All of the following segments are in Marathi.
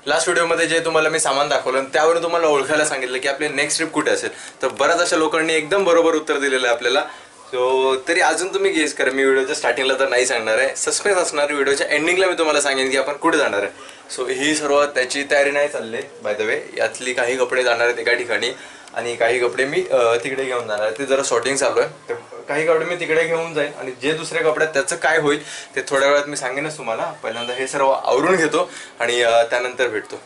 लास्ट व्हिडिओमध्ये जे तुम्हाला मी सामान दाखवलं त्यावरून तुम्हाला ओळखायला सांगितलं की आपली नेक्स्ट ट्रिप कुठे असेल, तर बऱ्याच अशा लोकांनी एकदम बरोबर उत्तर दिलेलं आहे आपल्याला. सो तरी अजून तुम्ही गेस करा. मी व्हिडिओच्या स्टार्टिंगला तर नाही सांगणार आहे, सस्पेन्स असणार. व्हिडिओच्या एंडिंगला मी तुम्हाला सांगेन की आपण कुठे जाणार आहे. सो ही सर्व त्याची तयारी नाही चालली बाय द वे. यातली काही कपडे जाणार आहेत एका ठिकाणी आणि काही कपडे मी तिकडे घेऊन जाणार आहे. ते जरा शॉर्टिंग चालू आहे, तर काही कपडे मी तिकडे घेऊन जाईन आणि जे दुसरे कपडे आहेत त्याचं काय होईल ते थोड्या वेळात मी सांगेनच तुम्हाला. पहिल्यांदा हे सर्व आवरून घेतो आणि त्यानंतर भेटतो.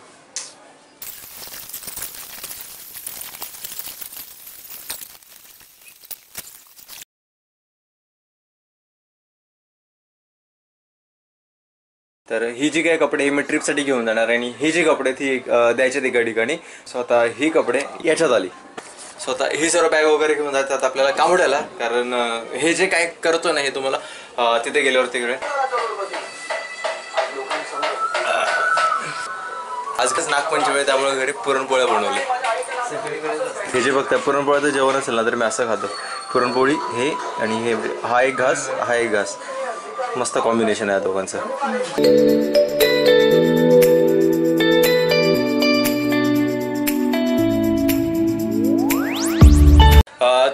तर ही जी काही कपडे मी ट्रिपसाठी घेऊन जाणार आणि ही जी कपडे ती द्यायचे एका ठिकाणी. स्वतः ही कपडे याच्यात आली. स्वतः ही सर्व बॅग वगैरे घेऊन जातात आपल्याला कामोड्याला, कारण हे जे काय करतो ना हे तुम्हाला तिथे गेल्यावर तिकडे. आजकाल नागपंचमी आहे त्यामुळे घरी पुरणपोळ्या बनवले. हे जे बघताय पुरणपोळ्याचं जेवण असेल ना तर मी असं खातो. पुरणपोळी हे आणि हे, हा एक घास हा एक घास. मस्त कॉम्बिनेशन आहे दोघांचं.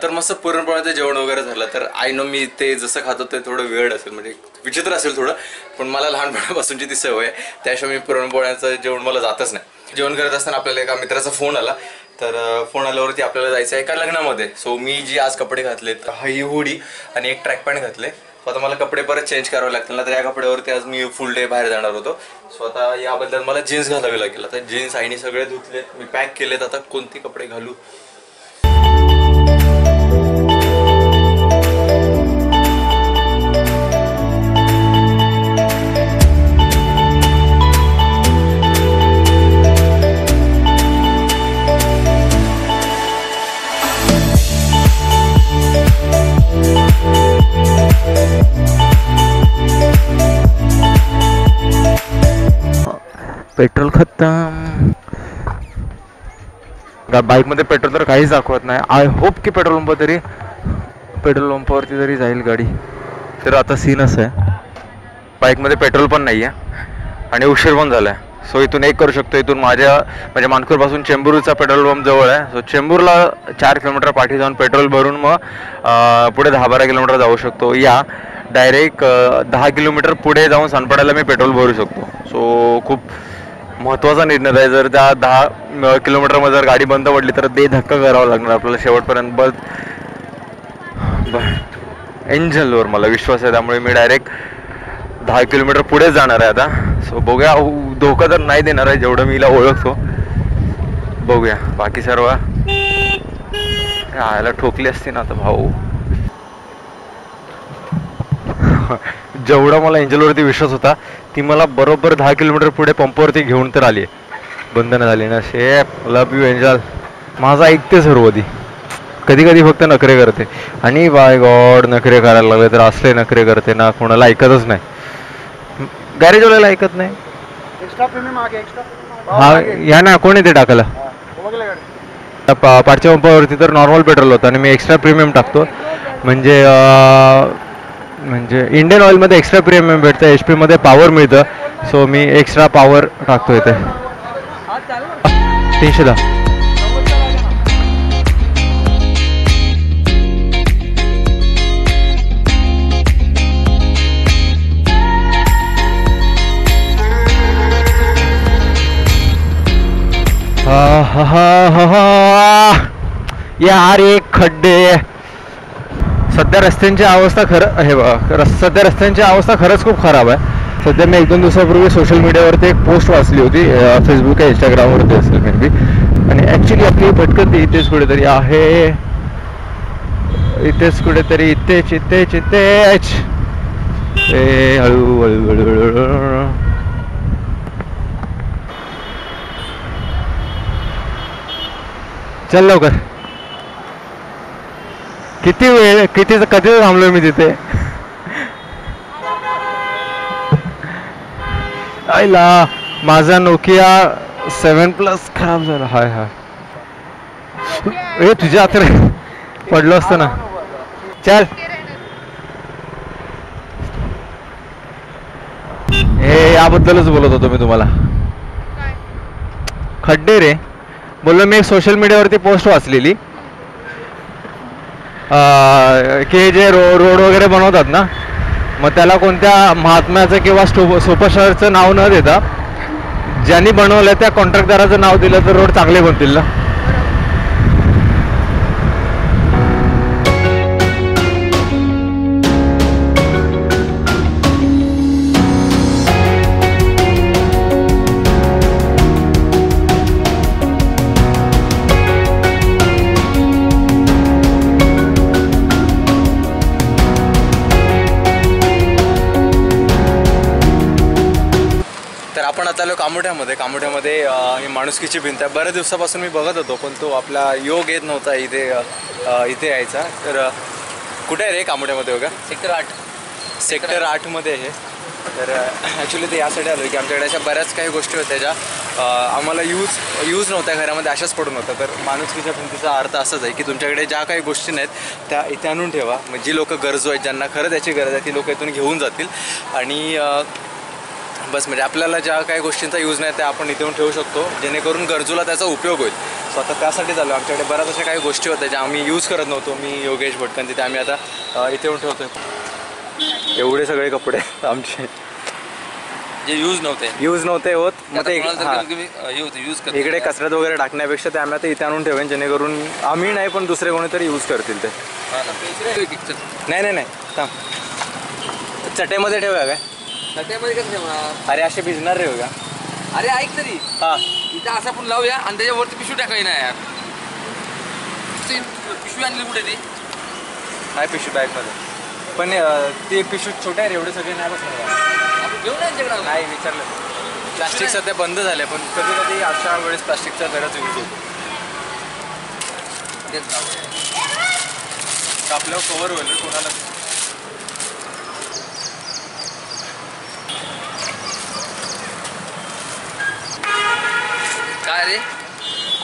तर मस्त पुरणपोळ्याचं जेवण वगैरे झालं. तर आय नो मी ते जसं खातो ते थोडं वेळ असेल, म्हणजे विचित्र असेल थोडं, पण मला लहानपणापासूनची ती सवय आहे. त्याशिवाय मी पुरणपोळ्याचं जेवण मला जातच नाही. जेवण करत असताना आपल्याला एका मित्राचा फोन आला. तर फोन आल्यावरती आपल्याला जायचं आहे एका लग्नामध्ये. सो मी जी आज कपडे घातलेत, ही हुडी आणि एक ट्रॅक पॅन्ट घातले. सो आता मला कपडे परत चेंज करावे लागतील ना, तर या कपड्यावरती आज मी फुल डे बाहेर जाणार होतो. सो आता याबद्दल मला जीन्स घालावी लागेल. आता जीन्स आईने सगळे धुतलेत, मी पॅक केलेत. आता कोणती कपडे घालू. पेट्रोल खतम. बाईकमध्ये पेट्रोल तर काहीच दाखवत नाही. आय होप की पेट्रोल पंपावरती तरी जाईल गाडी. तर आता सीन असं आहे, बाईकमध्ये पेट्रोल पण नाही आहे आणि उशीर पण झाला आहे. सो इथून एक करू शकतो, इथून म्हणजे मानखुरपासून चेंबूरचा पेट्रोल पंप जवळ आहे. सो चेंबूरला 4 किलोमीटर पाठी जाऊन पेट्रोल भरून मग पुढे 10-12 किलोमीटर जाऊ शकतो. या डायरेक्ट 10 किलोमीटर पुढे जाऊन सानपाड्याला मी पेट्रोल भरू शकतो. सो खूप महत्त्वाचा निर्णय आहे. जर त्या 10 किलोमीटरमध्ये जर गाडी बंद पडली तर ते धक्का करावं लागणार आपल्याला शेवटपर्यंत. एंजलवर मला विश्वास आहे, त्यामुळे मी डायरेक्ट 10 किलोमीटर पुढे जाणार आहे आता. सो बघूया, धोका तर नाही देणार आहे जेवढं मी हिला ओळखतो. बघूया बाकी सर्व यायला ठोकली असती ना आता भाऊ. जेवढा मला एंजलवरती विश्वास होता ती मला बरोबर 10 किलोमीटर पुढे पंपावरती घेऊन तर आली. बंधन झाली ना. Shape love you angel. माझा ऐकते सर्व ती. कधी कधी फक्त नखरे करते आणि बाय गॉड नखरे करायला लागले तर असले नखरे करते ना, कोणाला ऐकतच नाही. गॅरेजवाल्याला ऐकत नाही. हा या ना, कोण येते टाकायला. पाठच्या पंपावरती तर नॉर्मल पेट्रोल होतं आणि मी एक्स्ट्रा प्रीमियम टाकतो. म्हणजे इंडियन ऑइलमध्ये एक्स्ट्रा प्रीमियम भेटतं, एच पीमध्ये पॉवर मिळतं. सो मी एक्स्ट्रा पॉवर टाकतो इथे. 310. यार एक खड्डे. सध्या रस्त्यांची अवस्था सध्या रस्त्यांची अवस्था खरंच खूप खराब आहे. सध्या मी 1-2 दिवसापूर्वी सोशल मीडियावरती एक पोस्ट वाचली होती, फेसबुक या इंस्टाग्रामवरती असेल मे बी. आणि ॲक्च्युली आपली भटकंती इथेच कुठेतरी आहे. इथेच कुठेतरी इथेच हळू हळू. चल लवकर. कधी थांबलोय मी तिथे. आईला माझा नोकिया 7+ खराब झाला. हाय हाय. तुझ्या आता पडलो असतं ना. चल हे याबद्दलच बोलत होतो मी तुम्हाला. खड्डे रे. बोललो मी एक सोशल मीडियावरती पोस्ट वाचलेली की जे रोड वगैरे बनवतात ना, मग त्याला कोणत्या महात्म्याचं किंवा सुपरस्टारचं नाव न देता ज्यांनी बनवलं त्या कॉन्ट्रॅक्टदाराचं नाव दिलं तर रोड चांगले बनतील ना. तर आपण आता आलो कामोठ्यामध्ये ही माणुसकीची भिंत आहे. बऱ्याच दिवसापासून मी बघत होतो पण तो आपला योग येत नव्हता इथे यायचा. तर कुठे आहे रे कामोठ्यामध्ये बघा? सेक्टर 8मध्ये आहे. तर ॲक्च्युली ते यासाठी आलो की आमच्याकडे अशा बऱ्याच काही गोष्टी होत्या ज्या आम्हाला यूज नव्हत्या घरामध्ये, अशाच पडून होत्या. तर माणुसकीच्या भिंतीचा अर्थ असाच आहे की तुमच्याकडे ज्या काही गोष्टी नाहीत त्या इथे आणून ठेवा. म्हणजे जी लोकं गरजू आहेत, ज्यांना खरं त्याची गरज आहे, ती लोकं इथून घेऊन जातील. आणि बस म्हणजे आपल्याला ज्या काही गोष्टींचा यूज नाही त्या आपण इथे येऊन ठेवू शकतो, जेणेकरून गरजूला त्याचा उपयोग होईल. सो आता त्यासाठी झालो. आमच्याकडे बऱ्याच अशा काही गोष्टी होत्या ज्या आम्ही यूज करत नव्हतो. मी योगेश भटकन तिथे आम्ही आता इथे येऊन ठेवतो. एवढे सगळे कपडे आमचे जे यूज नव्हते होत. मग ते इकडे कचऱ्यात वगैरे टाकण्यापेक्षा ते आम्ही आता इथे आणून ठेवेन, जेणेकरून आम्ही नाही पण दुसरे कोणीतरी यूज करतील ते. नाही थांब, चटेमध्ये ठेवूया काय? चट्यामध्ये कसं ठेवणार? अरे असे भिजणार रे बघा. अरे ऐक तरी, हां इथं असं आपण लावूया आणि त्याच्यावरती पिशवी टाकावी ना यार. पिशवी आणली कुठे ती? आहे पिशवी बॅगमध्ये, पण ते पिशवी छोटे आहे, एवढे सगळे नाही बसणार. आपण घेऊन यांच्याकडे नाही विचारलं. प्लास्टिक सध्या बंद झालं पण कधी कधी अशा वेळेस प्लास्टिकचा बराच यूज होतो. आपल्यावर कव्हर होईल कोणाला. काय रे?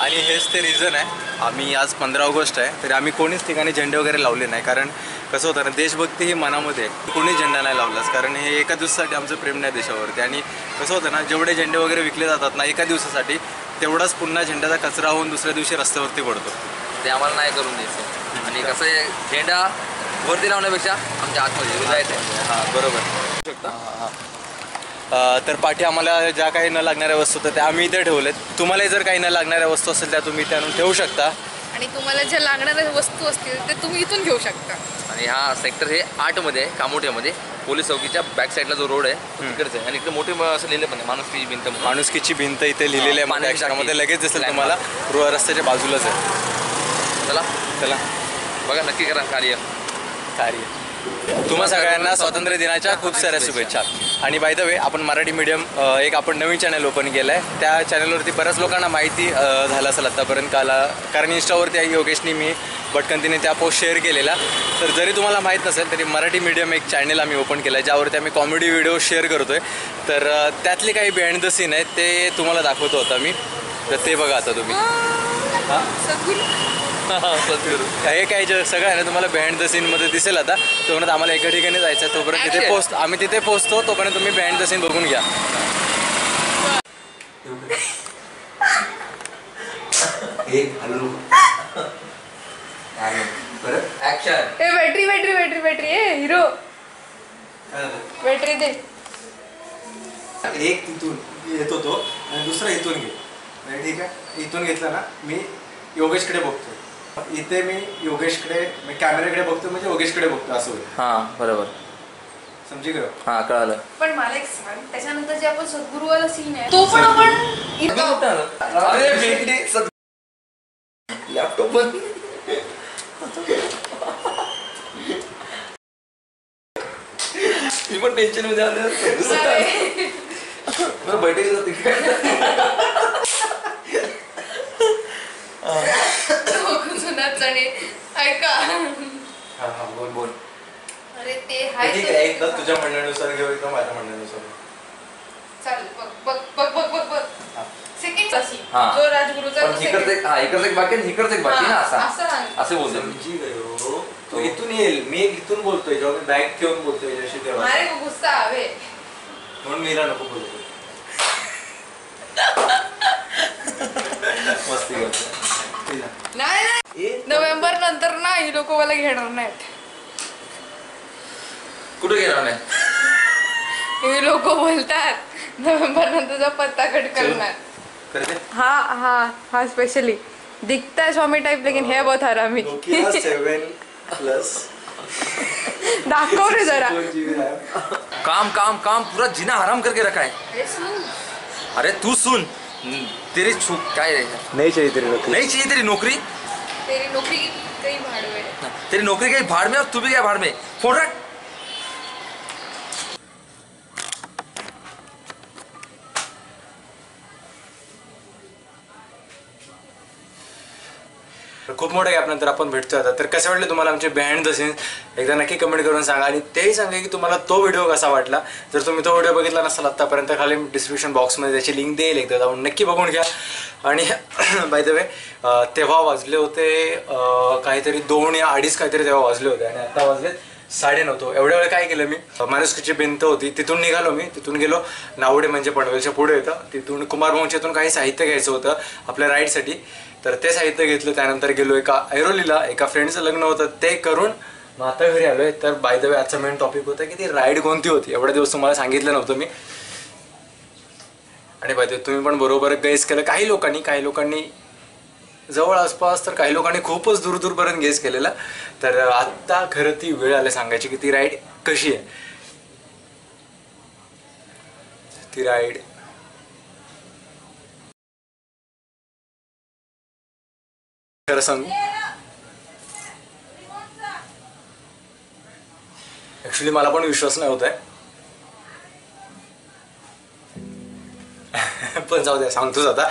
आणि हेच ते रिझन आहे. आम्ही आज 15 ऑगस्ट आहे तरी आम्ही कोणीच ठिकाणी झेंडे वगैरे लावले नाही. कारण कसं होतं ना, देशभक्ती ही मनामध्ये आहे. कोणीच झेंडा नाही लावलाच, कारण हे एका दिवसासाठी आमचं प्रेम नाही देशावरती. आणि कसं होतं ना, जेवढे झेंडे वगैरे विकले जातात ना एका दिवसासाठी, तेवढाच पुन्हा झेंड्याचा कचरा होऊन दुसऱ्या दिवशी रस्त्यावरती पडतो. ते आम्हाला नाही करून द्यायचं. आणि कसं आहे, झेंडा वरती लावण्यापेक्षा आमच्या आतमध्ये जायचं आहे. हां बरोबर. तर पाठी आम्हाला ज्या काही न लागणाऱ्या वस्तू होत्या त्या आम्ही इथे ठेवलेत. तुम्हाला जर काही न लागणाऱ्या वस्तू असेल त्या तुम्ही इथे आणून ठेवू शकता. आणि तुम्हाला ज्या लागणाऱ्या वस्तू असतील ते तुम्ही इथून घेऊ शकता. आणि हा सेक्टर हे 8मध्ये आहे, कामोठ्यामध्ये. पोलीस चौकीच्या बॅक साईडला जो रोड आहे तिकडेच आहे. आणि इकडे मोठे असं लिहिलं पण आहे, माणुसकीची भिंत इथे लिहिलेली आहे. अक्षरामध्ये लगेच दिसेल तुम्हाला. रस्त्याच्या बाजूलाच आहे. चला बघा, नक्की करा कार्य. तुम्हा सगळ्यांना स्वातंत्र्य दिनाच्या खूप साऱ्या शुभेच्छा. आणि बाय द वे, आपण मराठी मीडियम एक आपण नवीन चॅनल ओपन केलं आहे. त्या चॅनलवरती बऱ्याच लोकांना माहिती झालं असेल आत्तापर्यंत कारण इंस्टावरती योगेशनी मी भटकंतीने त्या पोस्ट शेअर केलेला. तर जरी तुम्हाला माहीत नसेल तरी मराठी मीडियम एक चॅनल आम्ही ओपन केलं आहे, ज्यावरती आम्ही कॉमेडी व्हिडिओ शेअर करतो आहे. तर त्यातले काही बिहाइंड द सीन आहेत ते तुम्हाला दाखवतो होता मी. तर ते बघा आता तुम्ही. हे काही जे सगळं आहे ना तुम्हाला बिहाइंड द सीनमध्ये दिसेल. आता तोपर्यंत आम्हाला एका ठिकाणी जायचं आहे, तोपर्यंत आम्ही तिथे पोहोचतो, तोपर्यंत तुम्ही बिहाइंड द सीन बघून घ्या. बॅटरी हिरो बॅटरी दे. एक तिथून येतो तो आणि दुसरा इथून घे. ठीक आहे, इथून घेतला ना मी योगेशकडे बघतो, इथे मी योगेशकडे कॅमेऱ्याकडे बघतो, म्हणजे योगेशकडे बघतो असं होईल. हां बरोबर, समजी गं? हां कळालं. पण मला एक सांग, त्याच्यानंतर जे आपण सद्गुरूवाला सीन आहे तो पण आपण लॅपटॉप पण मी पण टेन्शन मध्ये आलं. बैठक ऐका. बोल. अरे ते हाय ठीक आहे, एकदा तुझ्या म्हणण्यानुसार घेऊ, एकदा माझ्या म्हणण्यानुसार. चालेल. बघ सेकंड अशी हां. जो राजगुरूचा इकडचं एक बाकी, इकडचं एक बाकी ना, असं बोलतो. समजी गयो. तो इथून येईल, मी इथून बोलतोय, जेव्हा मी बॅग ठेवून बोलतोय जशी तेव्हा. अरे गुस्सा आवे म्हणून मीरा नको बोलतो. मस्ती करते. नाही नोव्हेंबर नंतर ना ही लोक मला घेणार नाहीत. कुठे गेला नाही? हे लोक बोलतात नोव्हेंबर नंतरचा पत्ता कट करणार. करते हाँ स्पेशली दिखता है स्वामी टाइप लेकिन है बहुत हरामी. Nokia 7+ दाखव रे जरा. काम काम काम पूरा जीना हराम करके रखा है. अरे सुन. अरे तू सुन, तेरी छूट काय है? नहीं चाहिए तेरी नौकरी. नहीं चाहिए तेरी नौकरी. तेरी नौकरी कहीं भाड़ में. तेरी नौकरी कहीं भाड़ में और तू भी क्या भाड़ में. फोन रख. खूप मोठ्या गॅपनंतर आपण भेटतोय आता. तर कसे वाटले तुम्हाला आमचे बिहाइंड द सीन्स एकदा नक्की कमेंट करून सांगा. आणि तेही सांगा की तुम्हाला तो व्हिडिओ कसा वाटला. जर तुम्ही तो व्हिडिओ बघितला नसाल आत्तापर्यंत खाली डिस्क्रिप्शन बॉक्समध्ये त्याची लिंक देईल, एकदा जाऊन नक्की बघून घ्या. आणि बाय द वे तेव्हा वाजले होते काहीतरी 2 या 2:30 काहीतरी तेव्हा वाजले होते आणि आता वाजले 9:30. एवढ्या वेळ काय केलं मी, माणुसकीची भिंत होती तिथून निघालो. मी तिथून गेलो नावडे म्हणजे पनवेलच्या पुढे येतं, तिथून कुमारवंशीतून काही साहित्य घ्यायचं होतं आपल्या राईडसाठी. तर ते साहित्य घेतलं. त्यानंतर गेलो एका ऐरोलीला, एका फ्रेंडचं लग्न होतं ते करून मग आता घरी आलोय. तर बाय द वे आजचा मेन टॉपिक होता की ती राईड कोणती होती. एवढ्या दिवस तुम्हाला सांगितलं नव्हतं मी. आणि बाय द वे तुम्ही पण बरोबर गेस केलं. काही लोकांनी जवळ आसपास, तर काही लोकांनी खूपच दूरपर्यंत गेस केलेला. तर आत्ता खरं ती वेळ आली सांगायची की ती राईड कशी आहे. ती राईड खरं सांगू ऍक्च्युली मला पण विश्वास नाही होत आहे. पण जाऊ द्या, सांगतोच आता.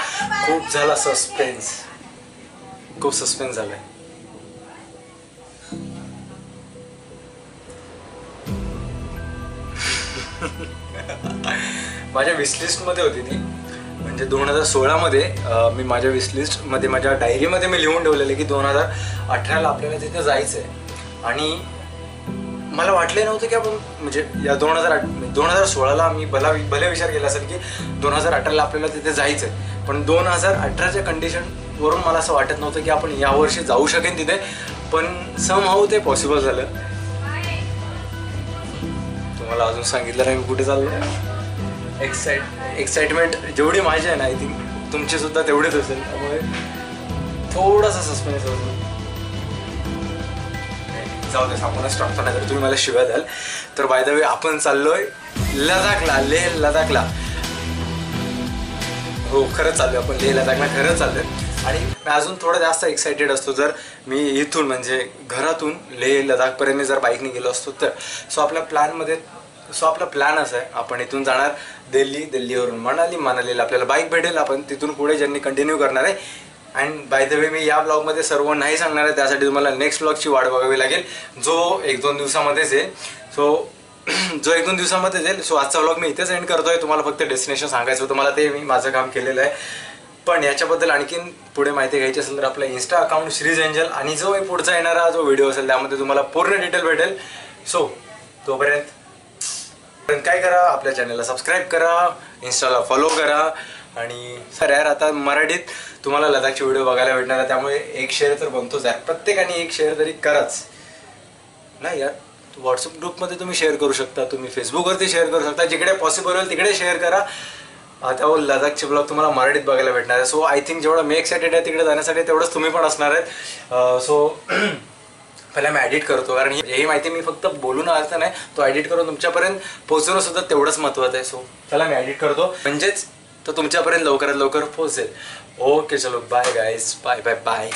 खूप झाला सस्पेन्स, खूप सस्पेन्स झालाय. माझ्या विशलिस्टमध्ये होती ती. म्हणजे 2016 मध्ये मी माझ्या विशलिस्टमध्ये, माझ्या डायरीमध्ये मी लिहून ठेवलेलं की 2018ला आपल्याला तिथे जायचं आहे. आणि मला वाटलं नव्हतं की आपण म्हणजे या 2016ला मी भले विचार केला असेल की 2018ला आपल्याला तिथे जायचं आहे. पण 2018च्या कंडिशनवरून मला असं वाटत नव्हतं की आपण यावर्षी जाऊ शकेन तिथे. पण समहाऊ ते पॉसिबल झालं. तुम्हाला अजून सांगितलं नाही मी कुठे चाललो. एक्साइटमेंट जेवढी माझी आहे ना, आय थिंक तुमची सुद्धा तेवढीच असेल. त्यामुळे थोडासा सस्पेन्स असेल. जाऊ दे, सांगूनच टाकतो नाही तर तुम्ही मला शिव्या द्याल. तर बाय द वे आपण चाललोय लडाखला, लेह लडाखला. हो खरंच चाललोय आपण लेह लडाखला, खरंच चाललोय. आणि मी अजून थोडा जास्त एक्सायटेड असतो जर मी इथून म्हणजे घरातून लेह लडाखपर्यंत मी जर बाईकने गेलो असतो तर. सो आपला प्लॅन असा आहे, आपण इथून जाणार दिल्लीवरून मनालीला आपल्याला बाईक भेटेल. आपण तिथून पुढे जर्नी कंटिन्यू करणार आहे. अँड बाय द वे मी या ब्लॉगमध्ये सर्व नाही सांगणार आहे, त्यासाठी तुम्हाला नेक्स्ट ब्लॉगची वाट बघावी लागेल जो 1-2 दिवसामध्येच येईल. सो आजचा ब्लॉग मी इथेच एंड करतोय. तुम्हाला फक्त डेस्टिनेशन सांगायचं होतं मला, ते मी माझं काम केलेलं आहे. पण याच्याबद्दल आणखीन पुढे माहिती घ्यायची असेल तर आपलं इंस्टा अकाउंट श्रीज एंजल आणि जो पुढचा येणारा जो व्हिडिओ असेल त्यामध्ये तुम्हाला पूर्ण डिटेल भेटेल. सो तोपर्यंत काय करा, आपल्या चॅनलला सबस्क्राईब करा, इंस्टाला फॉलो करा. आणि सर यार आता मराठीत तुम्हाला लडाखचे व्हिडिओ बघायला भेटणार आहे, त्यामुळे एक शेअर तर बनतोच यार. प्रत्येकाने एक शेअर तरी कराच नाही यार. व्हॉट्सअप ग्रुपमध्ये तुम्ही शेअर करू शकता, तुम्ही फेसबुकवरती शेअर करू शकता, जिकडे पॉसिबल होईल तिकडे शेअर करा. त्यावर लडाखचे ब्लॉग तुम्हाला मराठीत बघायला भेटणार आहे. सो आय थिंक जेवढं मी एक्सायटेड आहे तिकडे जाण्यासाठी तेवढंच तुम्ही पण असणार आहेत. सो पहिला मी एडिट करतो, कारण ही माहिती मी फक्त बोलून अर्थ नाही, तो एडिट करून तुमच्यापर्यंत पोहोचवणं सुद्धा तेवढंच महत्त्वाचं आहे. सो चला मी एडिट करतो, म्हणजेच तो तुमच्यापर्यंत लवकरात लवकर पोहोचेल. ओके चलो bye guys, bye bye bye.